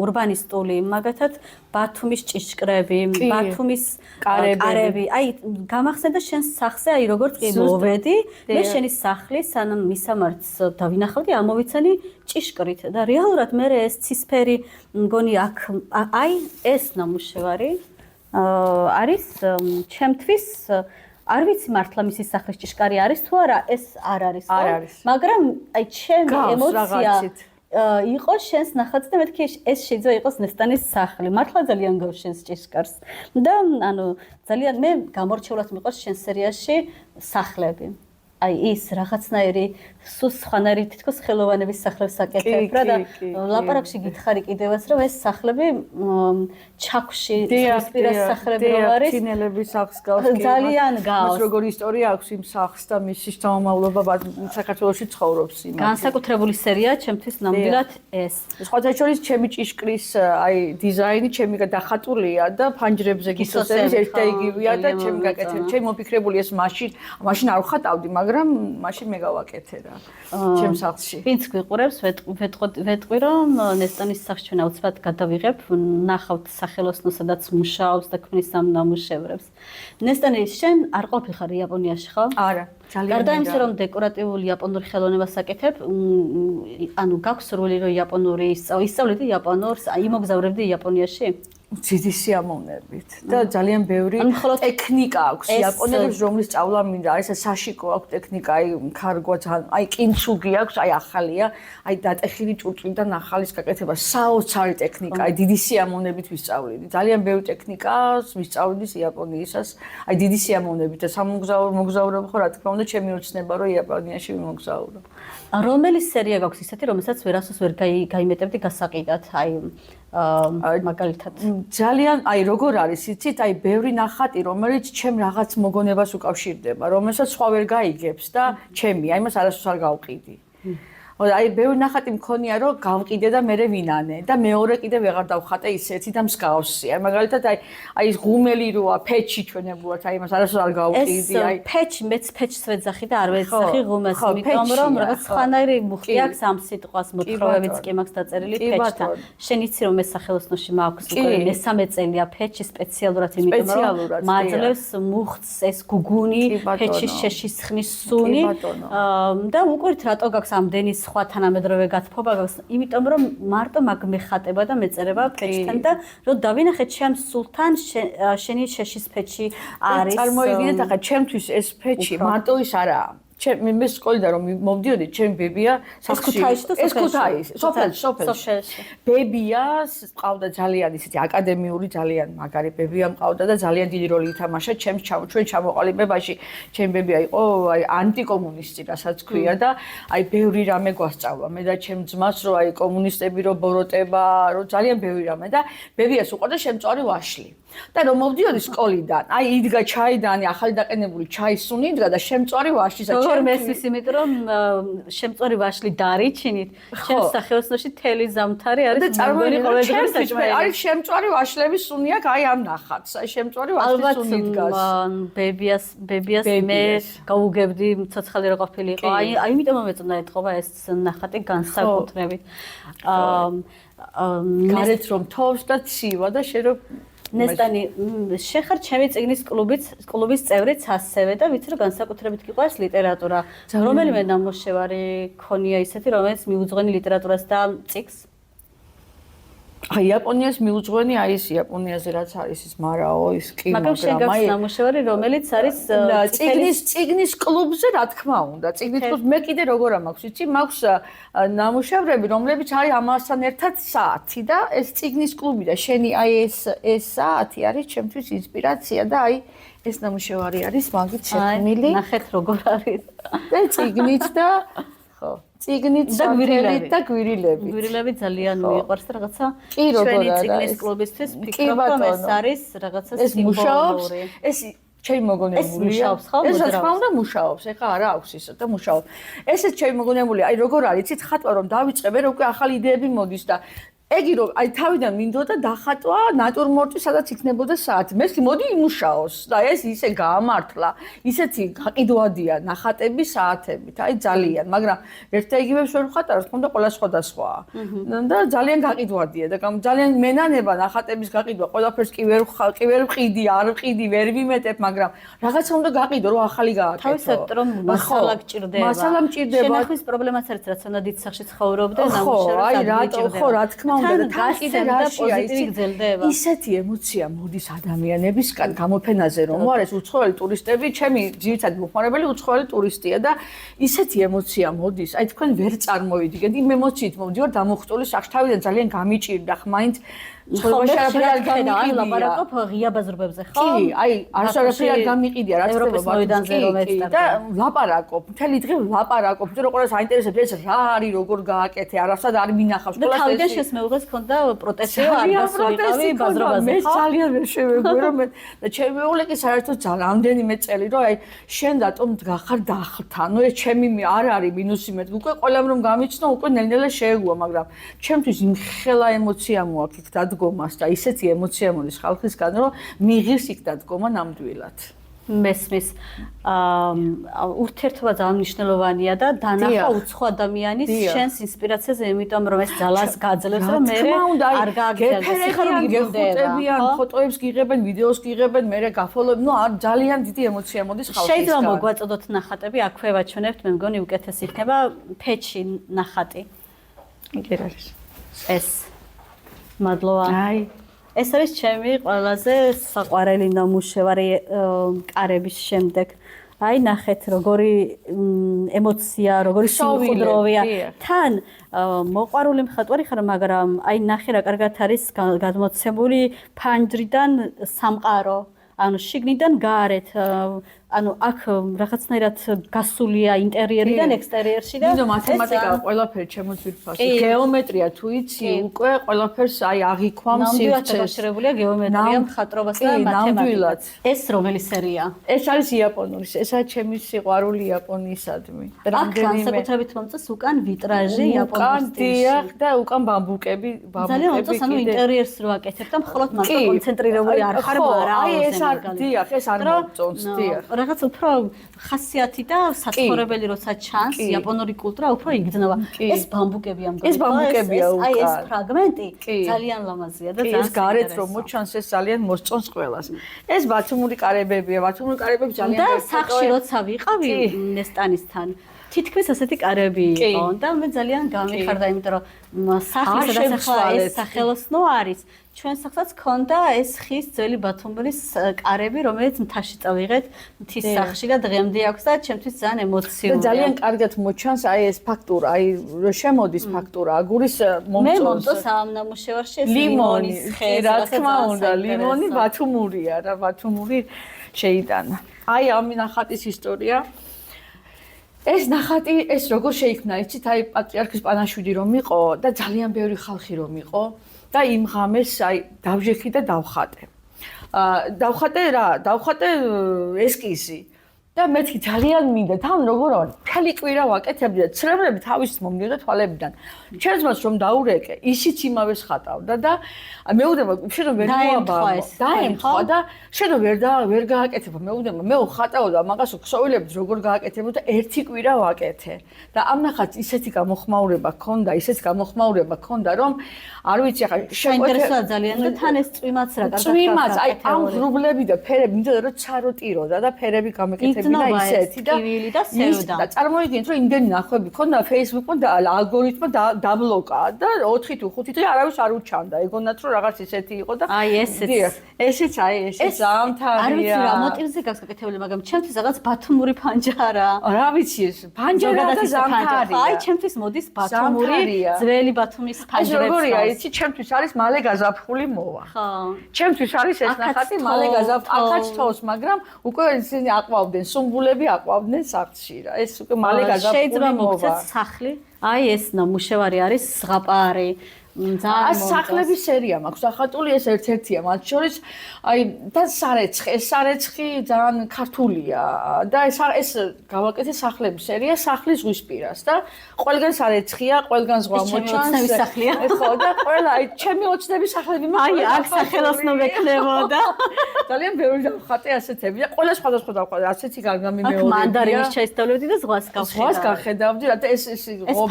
ურბანისტული, მაგათაც ბათუმის ჭიშკრები, ბათუმის კარები. აი გამახსენდა შენს სახლზე, აი როგორც კი მოვედი, მე შენი სახლი სანამ მისამართს დავინახავდი, ამოვიცანი ჭიშკრით და რეალურად მე ეს ცისფერი მგონი აქ აი ეს ნამუშევარი არის ჩემთვის არ ვიცი მართლა მისი სახლის ჭიშკარი არის თუ არა, ეს არ არის, მაგრამ აი ჩემი ემოცია იყო შენს ნახატზე და მეთქი ეს შეიძლება იყოს ნესტანის სახლი. მართლა ძალიან გავს შენს ჭიშკარს და ანუ ძალიან მე გამორჩეულად მიყვარს შენ სერიაში სახლები. აი ის რაღაცნაირი სულ სხვანაირი თითქოს ხელოვანების სახლებს აკეთებ რა და ლაპარაკში გითხარი კიდევაც რომ ეს სახლები ჩაქვში სპირას სახლები რო არის ჩინელების სახლს გავს ძალიან გავს მას როგორი ისტორია აქვს იმ სახლს და მისი შთამომავლობა საქართველოში ცხოვრობს იმას განსაკუთრებული სერია ჩემთვის ნამდვილად ეს სხვათა შორის ჩემი ჭიშკრის აი დიზაინი ჩემი დახატულია და ფანჯრებზე გისოსების ერთ და იგივეა და ჩემი გაკეთებული ჩემი მოფიქრებული ეს მაშინ არ ვხატავდი მაგრამ მაშინ მე გავაკეთე რა ჩემ სახლში. ვინც გვიყურებს, ვეტყვი რომ ნესტანის სახლში ჩვენ აუცილებლად გადავიღებ, ნახავთ სახელოსნოს, სადაც მუშაობს და ქმნის ამ ნამუშევრებს. ნესტანი, შენ არ ყოფილიყარ იაპონიაში, ხო? არა, ძალიან. გარდა იმისა, რომ დეკორატიულ იაპონურ ხელოვნებას აკეთებ, ანუ გაქვს სურვილი რომ იაპონური ისწავლედი იაპონურს, იმოგზაურებდი იაპონიაში? დიდი სიამოვნებით და ძალიან ბევრი ტექნიკა აქვს იაპონელებს რომლის სწავლა მინდა არის საშიკო აქვს ტექნიკა აი ქარგვა აი კინცუგი აქვს აი ახალია აი დატეხილი ჭურჭლიდან ახალის გაკეთება საოცარი ტექნიკა აი დიდი სიამოვნებით ვისწავლიდი ძალიან ბევრი ტექნიკას ვისწავლიდი იაპონიისას აი დიდი სიამოვნებით და სამოგზაურო ხო რა თქმა უნდა ჩემი ოცნება რომ იაპონიაში ვიმოგზაურო რომელი სერია გაქვს ისეთი რომელსაც ვერასდროს ვერ გაიმეტებდი გასაყიდად აი მაგალითად ძალიან აი როგორ არის იცით აი ბევრი ნახატი რომელიც ჩემ რაღაც მოგონებას უკავშირდება რომელსაც სხვა ვერ გაიგებს და ჩემი აი მას არასდროს არ გავყიდი აი ბევრი ნახატი მქონია რომ გავყიდე და მე ვინანე და მეორე კიდე ვეღარ დავხატე ისეთი და მსგავსი აი მაგალითად აი ღუმელი როა ფეჩი ჩვენებურად აი მას არასდროს არ გავყიდი აი ფეჩი მეც ფეჩს ვეძახი და არ ვეძახი ღუმელს იმიტომ რომ რაღაც სხვანაირი მუხტი აქვს ამ სიტყვას მოთხრობებიც კი მაქვს დაწერილი ფეჩთან შენ იცი რომ ეს სახელოსნოში მაქვს უკვე მესამე წელია ფეჩი სპეციალურად იმიტომ რომ მაძლევს მუხტს ეს გუგუნი ფეჩის შეშისხნის სუნი და უყურით რატო გაქვს ამდენი სხვა თანამედროვე გათბობა გაქვს, იმიტომ რომ მარტო მაგ მეხატება და მეწერება ფეჩთან და რომ დავინახეთ ჩემ სულთან შენი შეშის ფეჩი არის. წარმოიდგინეთ ახლა ჩემთვის ეს ფეჩი მარტო ის არაა. მე სკოლიდან რომ მოვდიოდი, ჩემი ბებია ქუთაისში თუ ეს ქუთაისი, სოფელში. ბებიას ყავდა ძალიან ისეთი აკადემიური, ძალიან მაგარი ბებია მყავდა და ძალიან დიდი როლი ითამაშა ჩვენ ჩამოყალიბებაში. ჩემი ბებია იყო აი ანტიკომუნისტი, რასაც ქვია და აი ბევრი რამე გვასწავლა. მე და ჩემ ძმას რომ აი კომუნისტები რო ბოროტება, რომ ძალიან ბევრი რამე და ბებიას უყვარდა შემწვარი ვაშლი. და რომ მოვდიოდი სკოლიდან, აი იდგა ჩაიდან, ახალი დაყენებული ჩაის სუნი იდგა და შემწვარი ვაშლისა. როგორ მესმის, იმიტომ რომ შემწვარი ვაშლი დარიჩინით, ჩემს სახელოსნოში თელი ზამთარი არის მეგონი ყოველდღიური საჭმელი. არის შემწვარი ვაშლების სუნი აქვს აი ამ ნახატს. აი შემწვარი ვაშლის სუნი დგას. ბებიას მე გაუგებდი ცოცხალი რო ყოფილიყო. აი იმიტომ მომეწონა ეთყობა ეს ნახატი განსაკუთრებით. გარეთ რომ თოვს და ცივა და შე რო ნესტანი შეხარ ჩემი წიგნის კლუბის წევრიც ასევე და ვიცი რომ განსაკუთრებით გიყვარს ლიტერატურა. რომელიმე ნამუშევარი ქონია ისეთი, რომელიც მიუძღვენი ლიტერატურას და წიგნს? აი იაპონიას მიუძღვენი აი ეს იაპონიაზე რაც არის ის მარაო ის კი მაგრამ შეგაქვს ნამუშევარი რომელიც არის წიგნის კლუბზე რა თქმა უნდა წიგნის კლუბს მე კიდე როგორ მაქვს იცი მაქვს ნამუშევრები რომლებიც არის ამასთან ერთად საათი და ეს წიგნის კლუბი და შენი აი ეს საათი არის ჩემთვის ინსპირაცია და აი ეს ნამუშევარი არის მაგით შექმნილი ნახეთ როგორ არის და წიგნით და ხო წიგნით და გვირილები. გვირილები ძალიან მიყვარს და რაღაცა ჩვენი წიგნის კლუბისთვის ფიქრობ რომ ეს არის რაღაცა სიმბოლური. ეს ჩემი მოგონებულია. ეს რა თქმა უნდა მუშაობს. ეხლა არა აქვს ისე და მუშაობს. ესეც ჩემი მოგონებულია. აი როგორ არის, იცით, ხატვა რომ დავიწყებ, უკვე ახალი იდეები მოდის და ეგი რომ აი თავიდან მინდოდა დახატვა ნატურმორტი სადაც იქნებოდა საათი. მე მოდი იმუშაოს და ეს ისე გაამართლა. ისეთი გაყიდვადია ნახატები საათებით. აი ძალიან, მაგრამ ერთ და იგივეს ვერ ვხატავ, თქო და ყველა სხვადასხვაა. და ძალიან გაყიდვადია და ძალიან მენანება ნახატების გაყიდვა. ყველაფერს კი ვერ ვყიდი, არ ვყიდი, ვერ ვიმეტებ, მაგრამ რაღაცა უნდა გაყიდო, რომ ახალი გააკეთო. თავისად რომ მასალა გჭირდება. მასალა მჭირდება. შენახვის პრობლემაც არის, რაც უნდა დიდ სახში ცხოვრობდე, ნამუშევრად აი რატო ხო რა თქმა უნდა და თან კიდე რაშია გრძელდება. ისეთი ემოცია მოდის ადამიანებისგან გამოფენაზე რომ არის უცხოელი ტურისტები, ჩემი ძირითადი მოხმარებელი უცხოელი ტურისტია და ისეთი ემოცია მოდის, აი თქვენ ვერ წარმოვიდგენთ იმ ემოციით მოვდივარ დამოხტული სახში თავიდან ძალიან გამიჭირდა ხმაინც ცხოვრებაში არაფერი არ გამიყიდია. ლაპარაკობ ღია ბაზრობებზე ხო? კი, აი არაფერი არ გამიყიდია, რაც ევროპის მოედანზე რომ ეცდები. და ლაპარაკობ, მთელი დღე ლაპარაკობ, იმიტომ რომ ყველას აინტერესებს ეს რა არის, როგორ გააკეთე, არასად არ მინახავს. და თავიდან შესმეულეს ქონდა პროტესტი არ გასულიყავი ბაზრობაზე. მე ძალიან ვერ შევეგვერო მე და ჩემი მეუღლე კი საერთოდ რამდენიმე წელი რომ აი შენ რატომ გახარ დახთან? ნუ ეს ჩემი არ არის მინუსი მე. უკვე ყველამ რომ გამიცნო, უკვე ნელ-ნელა შეეგუა, მაგრამ ჩემთვის იმხელა ემოცია მოაქვს იქ დადგომას და ისეთი ემოცია მოდის ხალხისგან, რომ მიღირს იქ დადგომა ნამდვილად. მესმის ურთიერთობა ძალიან მნიშვნელოვანია და დანახვა უცხო ადამიანის შენს ინსპირაციაზე, იმიტომ რომ ეს ძალას გაძლევს, რომ მე არ გააგრძელდეს. გეხუტებიან, ფოტოებს გიღებენ, ვიდეოს გიღებენ, მე გაფოლოებ, ნუ ძალიან დიდი ემოცია მოდის ხალხისგან. შეიძლება მოგვაწოდოთ ნახატები, აქვე ვაჩვენებთ, მე მგონი უკეთესი იქნება ფეჩი ნახატი. იქ არის. ეს მადლობა. აი ეს არის ჩემი ყველაზე საყვარელი ნამუშევარი კარების შემდეგ. აი ნახეთ როგორი ემოცია, როგორი სიმხუდროვეა. თან მოყვარული მხატვარი ხარ, მაგრამ აი ნახე რა კარგად არის გადმოცემული ფანჯრიდან სამყარო. ანუ შიგნიდან გარეთ, ანუ აქ რაღაცნაირად გასულია ინტერიერიდან ექსტერიერში და ნუ მათემატიკა ყველაფერი ჩემოძვირფასი. გეომეტრია თუ იცი, უკვე ყველაფერს აი აღიქვამს სივრცეს. დაკავშირებულია გეომეტრია, მხატვრობასა და მათემატიკას. ეს რომელი სერია? ეს არის იაპონური. ესაა ჩემი სიყვარული იაპონიისადმი. აქ განსაკუთრებით მომწონს უკან ვიტრაჟი იაპონურ სტილში და უკან ბამბუკები. ძალიან მომწონს, ანუ ინტერიერს რო აკეთებ და მხოლოდ მარტო კონცენტრირებული არ ხარ, მაგრამ აი ეს არ დიახ, ეს არ მომწონს, დიახ. რაღაც უფრო ხასიათი და საცხოვრებელი როცა ჩანს იაპონური კულტურა უფრო იგრძნობა. ეს ბამბუკები ამ ეს ბამბუკებია უკან. აი ეს ფრაგმენტი ძალიან ლამაზია და ძალიან ეს გარეთ რომ მოჩანს ეს ძალიან მოსწონს ყველას. ეს ბათუმური კარებებია, ბათუმური კარებები ძალიან და სახში როცა ვიყავი ნესტანისთან თითქმის ასეთი კარები იყო და მე ძალიან გამიხარდა, იმიტომ რომ სახლის სადაც ახლა ეს სახელოსნო არის. ჩვენ სახსაც ქონდა ეს ხის ძველი ბათუმის კარები, რომელიც მთაში წავიღეთ მთის სახში და დღემდე აქვს და ჩემთვის ძალიან ემოციურია. ძალიან კარგად მოჩანს აი ეს ფაქტურა, აი შემოდის ფაქტურა აგურის მომწონს. მე მომწონს ამ ნამუშევარში ეს ლიმონის ხე, რა თქმა უნდა, ლიმონი ბათუმურია რა, ბათუმური შეიტანა. აი ამ ნახატის ისტორია. ეს ნახატი ეს როგორ შეიქმნა, იცით, აი პატრიარქის პანაშვიდი რომ იყო და ძალიან ბევრი ხალხი რომ იყო და იმ ღამეს აი დავჟეხი და დავხატე. დავხატე ესკიზი და მეთქი ძალიან მინდა თან როგორ არის მთელი კვირა ვაკეთებდი და ცრემლები თავის მომდიოდა თვალებიდან. ჩემს მას რომ დაურეკე, ისიც იმავეს ხატავდა და მეუბნება შენ ვერ დაემთხვა და შენ ვერ გააკეთებ მეუბნება მე ხატავდა მაგას ქსოვილებს როგორ გააკეთებო და ერთი კვირა ვაკეთე და ამ ნახატს ისეთი გამოხმაურება ქონდა რომ არ ვიცი ახლა შეინტერესოა ძალიან და თან ეს წვიმაც რა კარგად წვიმაც აი ამ ღრუბლები და ფერები მინდა რომ ჩაროტიროდა და ფერები გამეკეთებინა ისეთი და წარმოიდგინეთ რომ იმდენი ნახვები ქონდა Facebook-მა და ალგორითმმა დაბლოკა და 4 თუ 5 დღე არავის არ უჩანდა ეგონათ რომ რაღაც ისეთი იყო და აი ესეც ზამთარია არ ვიცი რა მოტივზე გაქვს გაკეთებული მაგრამ ჩემთვის რაღაც ბათუმური ფანჯარა რა ვიცი ეს ფანჯარა და ზამთარია აი ჩემთვის მოდის ბათუმური ძველი ბათუმის ფანჯრები იცი ჩემთვის არის მალე გაზაფხული მოვა ხო ჩემთვის არის ეს ნახატი მალე გაზაფხული აქაც თავს მაგრამ უკვე ისინი აყვავდნენ სუმბულები აყვავდნენ სახლში რა ეს უკვე მალე გაზაფხული შეიძლება მოგცეთ სახლი აი ეს ნამუშევარი არის ზღაპარი ძალიან სახლების სერია მაქვს ახატული ეს ერთ-ერთია მათ შორის აი და სარეცხი ძალიან ქართულია და ეს გავაკეთე სახლების სერია სახლის ზღვისპირას და ყველგან სარეცხია ყველგან ზღვა მოჩანს ხო და ყველა აი ჩემი ოცნების სახლები აი აქ სახელოსნო მექნებოდა ძალიან ბევრი დავხატე ასეთები და ყველა სხვადასხვა დავხატე ასეთი გამიმეორებია აქ მანდარინის ჩაისწავლებდი და ზღვას გახედავდი რა და ეს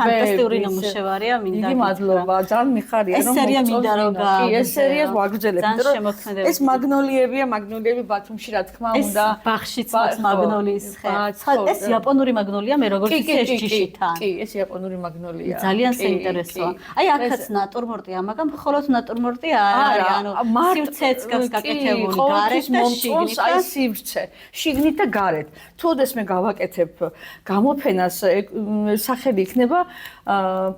ფანტასტიკური ნამუშევარია მინდა დიდი მადლობა ძალიან მიხარია რომ სერია მინდა რომ ეს სერიას ვაგრძელებ ეს მაგნოლიები ბათუმში რა თქმა უნდა ეს ბახშიც მაგნოლიის ხე ეს იაპონური მაგნოლია მე როგორც ის ჯიშითან კი ეს იაპონური მაგნოლია ძალიან საინტერესოა აი აქაც ნატურმორტია მაგრამ მხოლოდ ნატურმორტი არ არის ანუ სივრცეც გაკეთებული გარეთ და შიგნით აი შიგნით და გარეთ თუდეს მე გავაკეთებ გამოფენას სახელი იქნება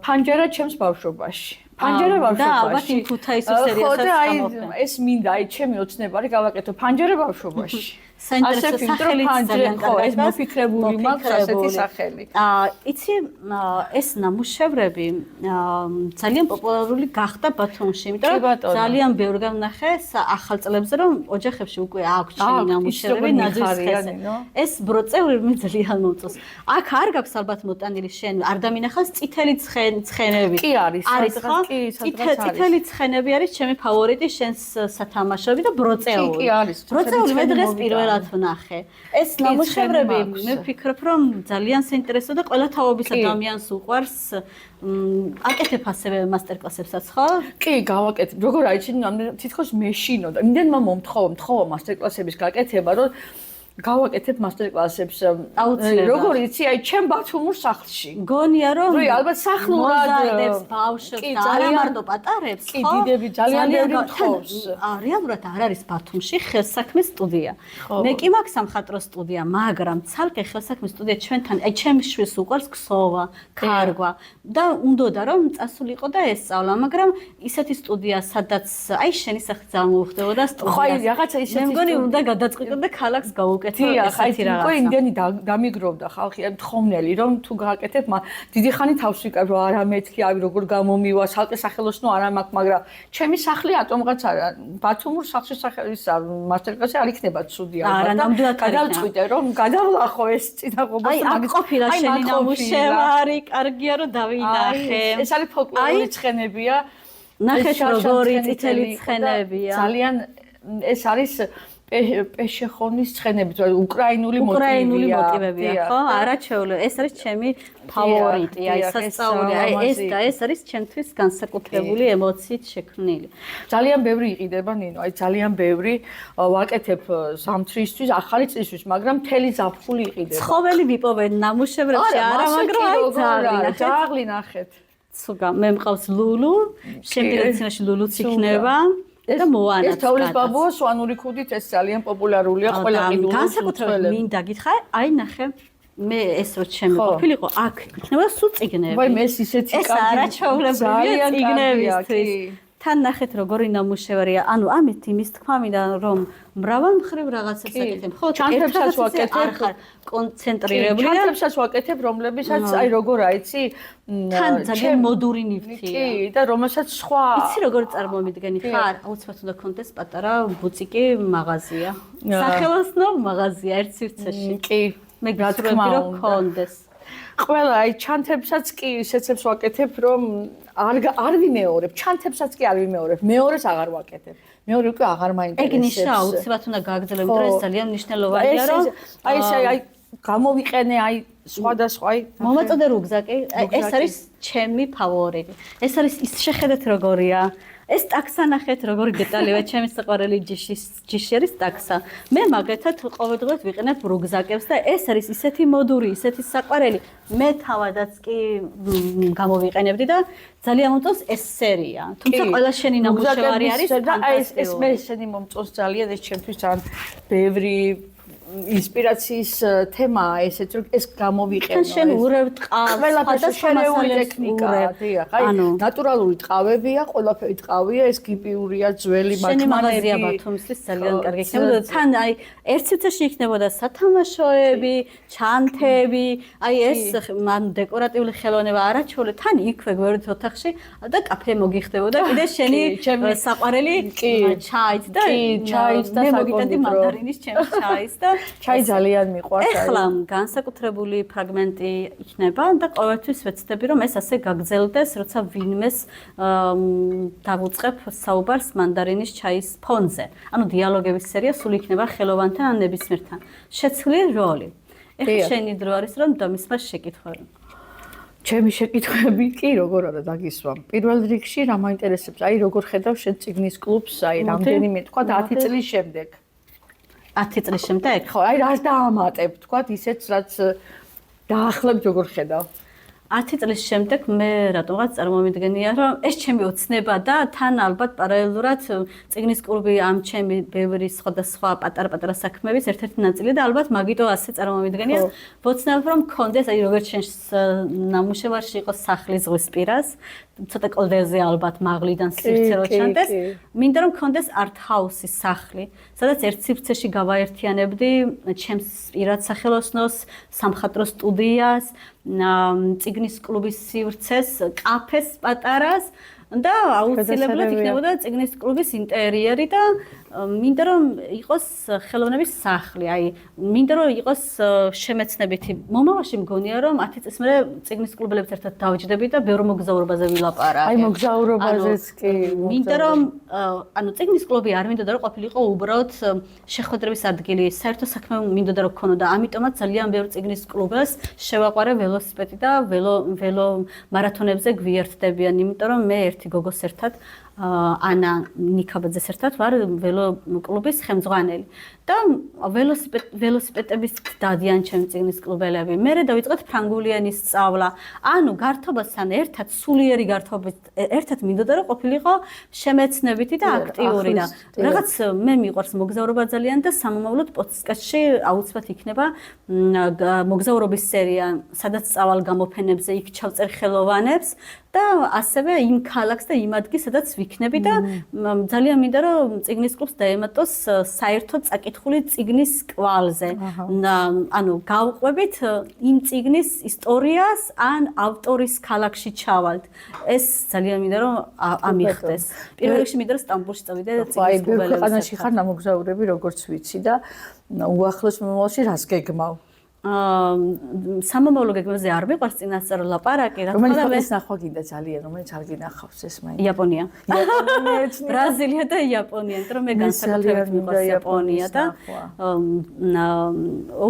ფანჯარა ჩემს ბავშვობაში ფანჯარა ბავშვობაში და ალბათ იმ ქუთაისის სერიასაც გამოფენა ეს მინდა აი ჩემი ოცნება არის გავაკეთო ფანჯარა ბავშვობაში საინტერესო სახელიც ძალიან კარგია ეს მოფიქრებული მაქვს ასეთი სახელი იცი ეს ნამუშევრები ძალიან პოპულარული გახდა ბათუმში იმიტომ რომ ძალიან ბევრი გამნახე ახალ წლებზე რომ ოჯახებში უკვე აქვს ჩემი ნამუშევრები ნაძვის ხეზე ეს ბროწეული მე ძალიან მომწონს აქ არ გაქვს ალბათ მოტანილი შენ არ დამინახავს წითელი ცხენები კი არის ხო წითელი ცხენები არის ჩემი ფავორიტი შენს სათამაშოები და ბროწეული კი არის ბროწეული მე დღეს პირველად ვნახე. ეს ნამუშევრები მე ვფიქრობ რომ ძალიან საინტერესო და ყველა თაობის ადამიანს უყვარს. აკეთებ ასევე მასტერკლასებსაც ხო? კი, გავაკეთებ. როგორ აიჩინე, თითქოს მეშინო და იმდენმა მომთხოვა მასტერკლასების გაკეთება, რომ გავაკეთებ მასტერკლასებს. როგორ იცი, აი ჩემ ბათუმურ სახლში. გონია რომ ალბათ სახლურად ბავშვებს და არა მარტო პატარებს, ხო? კი, დიდები ძალიან ბევრი თხოვს. რეალურად არ არის ბათუმში ხელსაქმე სტუდია. მე კი მაქვს სამხატვრო სტუდია, მაგრამ ცალკე ხელსაქმე სტუდია ჩვენთან, აი ჩემს შვილს უყვარს ქსოვა, ქარგვა და უნდოდა რომ წასულიყო და ესწავლა, მაგრამ ისეთი სტუდია, სადაც აი შენი სახით წარმოუხდებოდა სტუდია. ხო, აი რაღაცა ისეთი. მე მგონი უნდა გადაწყვიტო და ქალაქს გავუკეთო. უკვე იმდენი დამიგროვდა ხალხი თხოვნელი რომ თუ გააკეთებ დიდი ხანი თავს ვიკავ რომ არა მეთქი აი როგორ გამომივა სალკე სახელოსნო არ მაქვს მაგრამ ჩემი სახლი ატომღაც არა ბათუმურ სახლში სახელის მასტერკლასი არ იქნება ცუდია არა ნამდვილად გადავწყვიტე რომ გადავლახო ეს წინაღობას აი აქ ყოფილა შენი ნამუშევარი კარგია რომ დავინახე ეს არის ფოლკლორული ცხენებია ნახეთ როგორი წითელი ცხენებია ძალიან ეს არის პეშეხონის ცხენებით, უკრაინული მოტივებია, ხო? არაჩვეულებრივი. ეს არის ჩემი ფავორიტი, აი სასწაული, აი ეს არის ჩემთვის განსაკუთრებული ემოციით შექმნილი. ძალიან ბევრი იყიდება ნინო, აი ძალიან ბევრი ვაკეთებ ზამთრისთვის, ახალი წლისთვის, მაგრამ მთელი ზაფხული იყიდება. ცხოველი ვიპოვენ ნამუშევრებში, არა, მაგრამ აი ძაღლი ნახეთ. სუგა, მე მყავს ლულუ, შემდგომ წინაში ლულუც იქნება. და მოანაც. ეს თოვლის ბაბუა სვანური ქუდით ეს ძალიან პოპულარულია ყველა ყიდულში. განსაკუთრებით მინდა გითხრა, აი ნახე მე ეს რო ჩემი ყოფილიყო, აქ იქნება სულ წიგნები. ვაი მე ისეთი კარგი. ეს არაჩვეულებრივია წიგნებისთვის. თან ნახეთ როგორი ნამუშევარია. ანუ ამით იმის თქმა მინდა რომ მრავალ მხრივ რაღაცებს აკეთებ. ხო, ჩანთებსაც ვაკეთებ, კონცენტრირებული. ჩანთებსაც ვაკეთებ, რომლებსაც აი როგორ აიცი, თან ძალიან მოდური ნივთია. კი, და რომელსაც სხვა იცი როგორ წარმომიდგენი ხარ? აუცილებლად უნდა კონდეს პატარა ბუციკი მაღაზია. სახელოსნო მაღაზია ერთ სივრცეში. კი, მე გითხრები რომ კონდეს. ყველა აი ჩანთებსაც კი ისეცებს ვაკეთებ რომ არ ვიმეორებ, ჩანთებსაც კი არ ვიმეორებ, მეორეს აღარ ვაკეთებ. მეორე უკვე აღარ მაინტერესებს. ეგ ნიშნა აუცილებლად უნდა გააგრძელო, იმიტომ რომ ეს ძალიან მნიშვნელოვანია რომ აი ესე აი გამოვიყენე აი სხვადასხვა აი მომაწოდე რუგზაკი, ეს არის ჩემი ფავორიტი. ეს არის ის შეხედეთ როგორია. ეს ტაქსა ნახეთ როგორი დეტალია, ჩემი საყვარელი ჯიში არის ტაქსა. მე მაგათად ყოველდღიურად ვიყენებ რუგზაკებს და ეს არის ისეთი მოდური, ისეთი საყვარელი. მე თავადაც კი გამოვიყენებდი და ძალიან მომწონს ეს სერია. თუმცა ყველა შენი ნამუშევარი არის ფანტასტიკური. ეს მე შენი მომწონს ძალიან, ეს ჩემთვის ძალიან ბევრი ინსპირაციის თემაა ესეც რომ ეს გამოვიყენო. შენ ურევ ტყავს, სხვადასხვა ტექნიკაა, დიახ. აი ნატურალური ტყავებია, ყველაფერი ტყავია, ეს გიპიურია, ძველი მანქანები. შენი მაღაზია ბათუმისლის ძალიან კარგი იქნებოდა. თან აი ერთ სივრცეში იქნებოდა სათამაშოები, ჩანთები, აი ეს მან დეკორატიული ხელოვნება არაჩვეულე, თან იქვე გვერდით ოთახში და კაფე მოგიხდებოდა. კიდე შენი საყვარელი ჩაით და მე მოგიტანდი მანდარინის ჩემს ჩაის და ჩაი ძალიან მიყვარს. ეხლა განსაკუთრებული ფრაგმენტი იქნება და ყოველთვის ვეცდები რომ ეს ასე გაგრძელდეს, როცა ვინმეს დავუწყებ საუბარს მანდარინის ჩაის ფონზე. ანუ დიალოგების სერია სულ იქნება ხელოვანთან ან ნებისმიერთან. შეცვლილი როლი. ეხლა შენი დრო არის რომ დამისმა შეკითხვები. ჩემი შეკითხვები კი როგორ არა დაგისვამ. პირველ რიგში რა მაინტერესებს, აი როგორ ხედავ შენ წიგნის კლუბს, აი რამდენიმე თქვა 10 წლის შემდეგ. 10 წლის შემდეგ? ხო, აი რას დაამატებ, თქვა ისეთს რაც დაახლოებით როგორ ხედავ. 10 წლის შემდეგ მე რატომღაც წარმომიდგენია რომ ეს ჩემი ოცნება და თან ალბათ პარალელურად წიგნის კლუბი ამ ჩემი ბევრი სხვადასხვა პატარ-პატარა საქმეების ერთ-ერთი ნაწილი და ალბათ მაგიტო ასე წარმომიდგენია ვოცნებ რომ მქონდეს აი როგორც შენ ნამუშევარში იყოს სახლი ზღვისპირას ცოტა კლდეზე ალბათ მაღლიდან სივრცე რო ჩანდეს მინდა რომ მქონდეს art house-ის სახლი სადაც ერთ სივრცეში გავაერთიანებდი ჩემს პირად სახელოსნოს სამხატვრო სტუდიას წიგნის კლუბის სივრცეს, კაფეს პატარას და აუცილებლად იქნებოდა წიგნის კლუბის ინტერიერი და მინდა რომ იყოს ხელოვნების სახლი, აი მინდა რომ იყოს შემეცნებითი. მომავალში მგონია რომ 10 წლის მერე წიგნის კლუბელებს ერთად დავჯდები და ბევრ მოგზაურობაზე ვილაპარაკე. აი მოგზაურობაზეც კი. მინდა რომ ანუ წიგნის კლუბი არ მინდოდა რომ ყოფილიყო უბრალოდ შეხვედრების ადგილი, საერთო საქმე მინდოდა რომ ქონოდა. ამიტომაც ძალიან ბევრ წიგნის კლუბელს შევაყვარე ველოსიპედი და ველო მარათონებზე გვიერთდებიან, იმიტომ რომ მე ერთი გოგოს ერთად ანა ნიკაბაძეს ერთად ვარ ველო კლუბის ხელმძღვანელი და ველოსიპედების დადიან ჩემი წიგნის კლუბელები. მერე დავიწყეთ ფრანგულიანის სწავლა. ანუ გართობასთან ერთად სულიერი გართობით ერთად მინდოდა რომ ყოფილიყო შემეცნებითი და აქტიური და რაღაც მე მიყვარს მოგზაურობა ძალიან და სამომავლოდ პოდკასტში აუცილებლად იქნება მოგზაურობის სერია, სადაც სწავალ გამოფენებზე იქ ჩავწერ ხელოვანებს და ასევე იმ ქალაქს და იმ ადგილს სადაც ვიქნები და ძალიან მინდა რომ წიგნის კლუბს დაემატოს საერთო წაკითხული წიგნის კვალზე. ანუ გავყვებით იმ წიგნის ისტორიას ან ავტორის ქალაქში ჩავალთ. ეს ძალიან მინდა რომ ამიხდეს. პირველ რიგში მინდა რომ სტამბოლში წავიდე წიგნის კლუბელებს. ქვეყანაში ხარ ნამოგზაურები როგორც ვიცი და უახლოს მომავალში რას გეგმავ? სამომავლო გეგმაზე არ მიყვარს წინასწარ ლაპარაკი, რა თქმა რომელიც უნდა, ქვეყნის ნახვა გინდა ძალიან, რომელიც არ გინახავს ეს მაინც. იაპონია. ბრაზილია და იაპონია, იმიტომ რომ მე განსაკუთრებით მიყვარს იაპონია და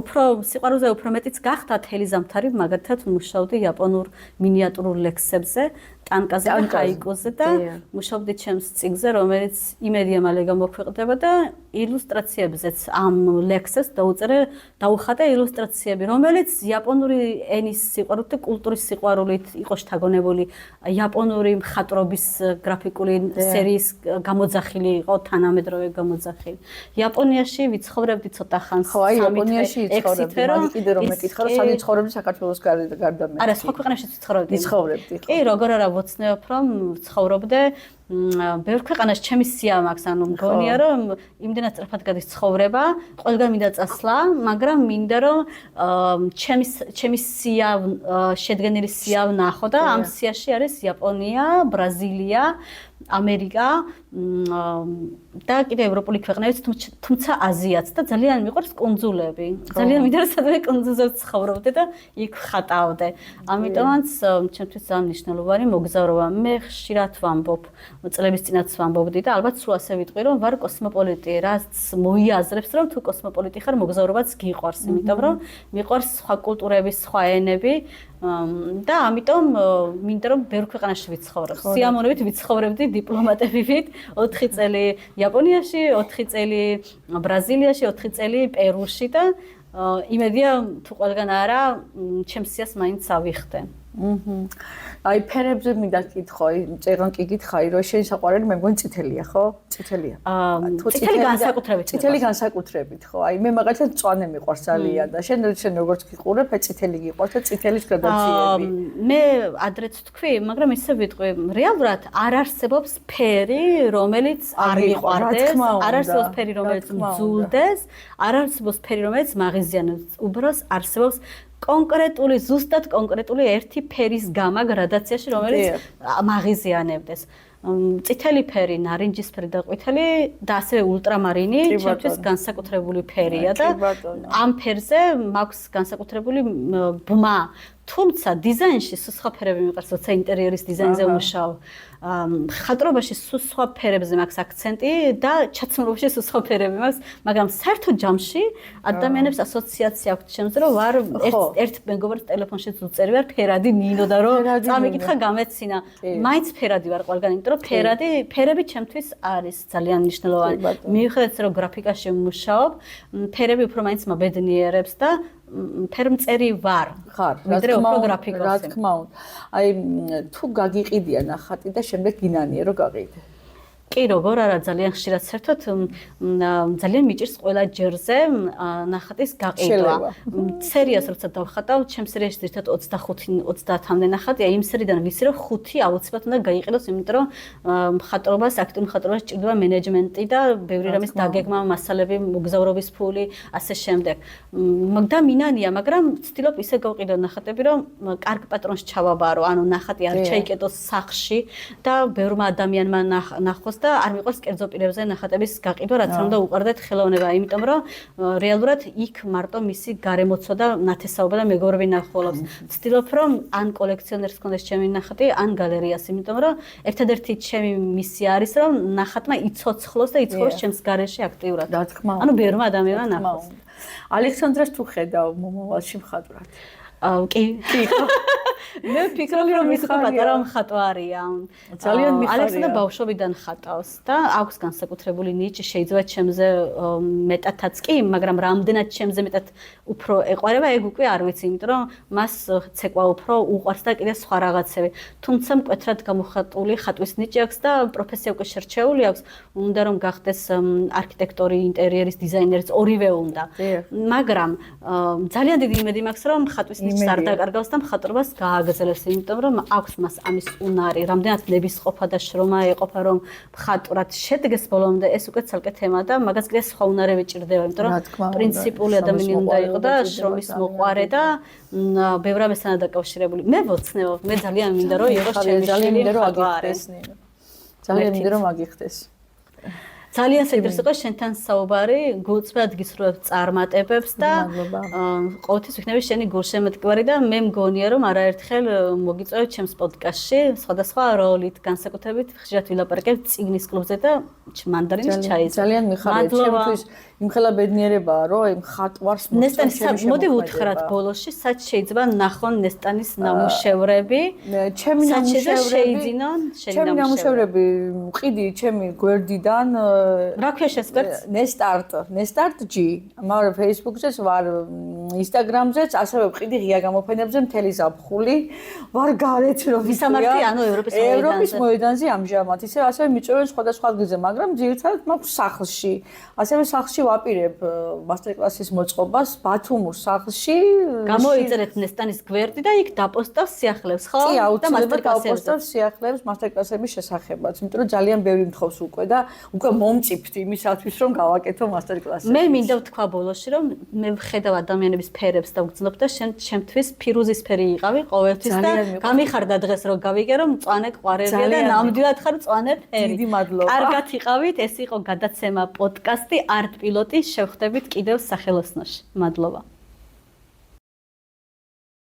უფრო სიყვარულზე უფრო მეტიც გახდა თელი ზამთარი, მაგალითად მუშაობდი იაპონურ მინიატურულ ლექსებზე, ტანკაზე და ჰაიკუზე და მუშაობდი ჩემს წიგნზე, რომელიც იმედია მალე გამოქვეყნდება და ილუსტრაციებზეც ამ ლექსებს დაუხატე ილუსტრაციები, რომელიც იაპონური ენის სიყვარულით და კულტურის სიყვარულით იყო შთაგონებული, იაპონური მხატვრობის გრაფიკული სერიის გამოძახილი იყო, თანამედროვე გამოძახილი. იაპონიაში ვიცხოვრებდი ცოტა ხანს. ხო, აი იაპონიაში ვიცხოვრებდი, მაგრამ კიდე რომ მეკითხა, რომ სად ვიცხოვრებდი საქართველოს გარდა მე. არა, სხვა ქვეყანაში ვიცხოვრებდი. ვიცხოვრებდი. კი, როგორ არა ვოცნებ, რომ ცხოვრობდე ბევრ ქვეყანაში ჩემი სია მაქვს, ანუ მგონია რომ იმდენად სწრაფად გადის ცხოვრება, ყველგან მინდა წასვლა, მაგრამ მინდა რომ ჩემი სია შედგენილი სია ვნახო და ამ სიაში არის იაპონია, ბრაზილია, ამერიკა და კიდე ევროპული ქვეყნებიც, თუმცა აზიაც და ძალიან მიყვარს კუნძულები. ძალიან მინდა რომ სადმე კუნძულზე ცხოვრობდე და იქ ხატავდე. ამიტომაც ჩემთვის ძალიან მნიშვნელოვანი მოგზაურობა. მე ხშირად ვამბობ, წლების წინაც ვამბობდი და ალბათ სულ ასე ვიტყვი, რომ ვარ კოსმოპოლიტი, რაც მოიაზრებს, რომ თუ კოსმოპოლიტი ხარ, მოგზაურობაც გიყვარს, იმიტომ რომ მიყვარს სხვა კულტურების, სხვა ენები და ამიტომ მინდა რომ ბევრ ქვეყანაში ვიცხოვრობ. სიამოვნებით ვიცხოვრებდი დიპლომატებივით 4 წელი იაპონიაში, 4 წელი ბრაზილიაში, 4 წელი პერუში და იმედია თუ ყველგან არა, ჩემს სიას მაინც ავიხდე. აი ფერებზე მინდა კითხო, წერან კი გითხარი, რომ შენ საყვარელი მე მგონი წითელია, ხო? წითელია. წითელი განსაკუთრებით. წითელი განსაკუთრებით, ხო? აი მე მაგალითად მწვანე მიყვარს ძალიან და შენ როგორც გიყურებ, წითელი გიყვარს და წითელის გადაციები. მე ადრეც თქვი, მაგრამ ისე ვიტყვი, რეალურად არ არსებობს ფერი, რომელიც არ მიყვარდეს, არ არსებობს ფერი, რომელიც მძულდეს, არ არსებობს ფერი, რომელიც მაღიზიანებს. უბრალოდ არსებობს კონკრეტული, ზუსტად კონკრეტული ერთი ფერის გამა გრადაციაში, რომელიც მაღიზიანებდეს. წითელი ფერი, ნარინჯისფერი და ყვითელი და ასევე ულტრამარინი ჩემთვის განსაკუთრებული ფერია და ამ ფერზე მაქვს განსაკუთრებული ბმა. თუმცა დიზაინში სხვა ფერები მიყვარს, როცა ინტერიერის დიზაინზე ვმუშაობ. ხატრობაში სხვა ფერებზე მაქვს აქცენტი და ჩაცმულობაში სხვა ფერები მაქვს, მაგრამ საერთო ჯამში ადამიანებს ასოციაცია აქვს ჩემს, რომ ვარ ერთ მეგობარს ტელეფონშიც უწერი ვარ ფერადი ნინო და რომ წამიკითხა გამეცინა. მაინც ფერადი ვარ ყველგან, იმიტომ რომ ფერები ჩემთვის არის ძალიან მნიშვნელოვანი. მიუხედავად რომ გრაფიკაში ვმუშაობ, ფერები უფრო მაინც მაბედნიერებს და ფერმწერი ვარ. ხარ, რა თქმა უნდა. აი თუ გაგიყიდია ნახატი და შემდეგ გინანია რომ გაყიდე. კი, როგორ არა, ძალიან ხშირად საერთოდ ძალიან მიჭირს ყველა ჯერზე ნახატის გაყიდვა. სერიას როცა დავხატავ, ჩემს სერიაში ზუსტად 25-30-მდე ნახატია, იმ სერიდან ვიცი რომ 5 აუცილებლად უნდა გაიყიდოს, იმიტომ რომ მხატვრობას, აქტიურ მხატვრობას ჭირდება მენეჯმენტი და ბევრი რამის დაგეგმა, მასალები, მოგზაურობის ფული, ასე შემდეგ. და მინანია, მაგრამ ვცდილობ ისე გავყიდო ნახატები, რომ კარგ პატრონს ჩავაბარო, ანუ ნახატი არ ჩაიკეტოს სახში და ბევრმა ადამიანმა ნახოს და არ მიყვარს კერძო პირებზე ნახატების გაყიდვა, რაც უნდა უყარდეთ ხელოვნება, იმიტომ რომ რეალურად იქ მარტო მისი გარემოცვა და ნათესაობა და მეგობრები ნახულობს. ვცდილობ რომ ან კოლექციონერს კონდეს ჩემი ნახატი, ან გალერეას, იმიტომ რომ ერთადერთი ჩემი მისია არის რომ ნახატმა იცოცხლოს და იცხოვროს ჩემს გარეშე აქტიურად. რა თქმა უნდა. ანუ ბევრმა ადამიანმა ნახოს. ალექსანდრას თუ ხედავ მომავალში მხატვრად? კი. მე ვფიქრობ რომ ის პატარა მხატვარია. ძალიან მიხარია. ალექსანდრა ბავშვობიდან ხატავს და აქვს განსაკუთრებული ნიჭი, შეიძლება ჩემზე მეტადაც კი, მაგრამ რამდენად ჩემზე მეტად უფრო ეყვარება, ეგ უკვე არ ვიცი, იმიტომ რომ მას ცეკვა უფრო უყვარს და კიდე სხვა რაღაცები. თუმცა მკვეთრად გამოხატული ხატვის ნიჭი აქვს და პროფესია უკვე შერჩეული აქვს, უნდა რომ გახდეს არქიტექტორი, ინტერიერის დიზაინერიც, ორივე უნდა. მაგრამ ძალიან დიდი იმედი მაქვს, რომ ხატვის ნიჭს არ დაკარგავს და მხატვრობას გააგრძელებს, იმიტომ რომ აქვს მას ამის უნარი, რამდენად ნებისყოფა და შრომა ეყოფა, რომ მხატვრად შედგეს ბოლომდე, ეს უკვე ცალკე თემაა და მაგას კიდე სხვა უნარები ჭირდება, იმიტომ რომ პრინციპული ადამიანი უნდა იყო და შრომის მოყვარე და ბევრ რამესთან დაკავშირებული. მე ვოცნებობ, მე ძალიან მინდა რომ იყოს ჩემი შვილი მხატვარი. ძალიან მინდა რომ აგიხდეს. ძალიან საინტერესო იყო შენთან საუბარი, გულწრფელად გისურვებ წარმატებებს და მადლობა. ყოველთვის ვიქნები შენი გულშემატკივარი და მე მგონია რომ არაერთხელ მოგიწევ ჩემს პოდკასტში სხვადასხვა როლით, განსაკუთრებით ხშირად ვილაპარაკებ წიგნის კლუბზე და მანდარინის ჩაიზე. ძალიან მიხარია ჩემთვის იმხელა ბედნიერებაა რომ იმ ხატვარს ნესტანის მოდი უთხრათ ბოლოში სად შეიძლება ნახონ ნესტანის ნამუშევრები ჩემი ნამუშევრები მყიდი ჩემი გვერდიდან რა ქვია შენს გვერდს ნესტარტ G მაგრამ Facebook-ზეც ვარ Instagram-ზეც ასევე მყიდი ღია გამოფენებზე მთელი ზაფხული ვარ გარეთ რომ ვისამართი ანუ ევროპის მოედანზე ამჟამად ისე ასევე მიწვევენ სხვადასხვა ადგილზე მაგრამ ძირითადად მაქვს სახლში ასევე სახლში ვაპირებ მასტერკლასის მოწყობას ბათუმურ სახლში გამოიწერეთ ნესტანის გვერდი და იქ დაპოსტავ სიახლეებს ხო კი აუცილებლად დაპოსტავ სიახლეებს მასტერკლასების შესახებაც იმიტომ რომ ძალიან ბევრი მთხოვს უკვე და უკვე მომწიფთ იმისათვის რომ გავაკეთო მასტერკლასები მე მინდა ვთქვა ბოლოში რომ მე ვხედავ ადამიანების ფერებს და ვგრძნობ და შენ ჩემთვის ფირუზისფერი იყავი ყოველთვის და გამიხარდა დღეს რომ გავიგე რომ მწვანე ყვარელია და ნამდვილად ხარ მწვანე ფერი დიდი მადლობა კარგად იყავით ეს იყო გადაცემა პოდკასტი არტ პილოტი შევხვდებით კიდევ სახელოსნოში მადლობა